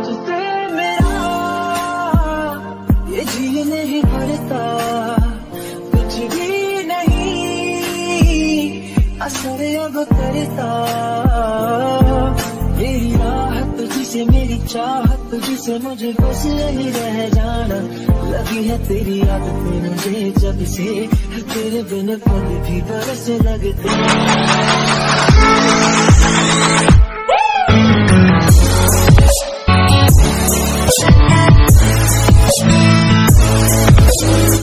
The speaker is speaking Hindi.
तुझसे मेरा ये जी नहीं भरता, कुछ भी नहीं असर अब करता। मेरी राहत तुझसे, मेरी चाहत तुझसे, मुझे बस यही रह जाना। लगी है तेरी आदतें मुझे जब से, तेरे बिन पल भी बरस लगते।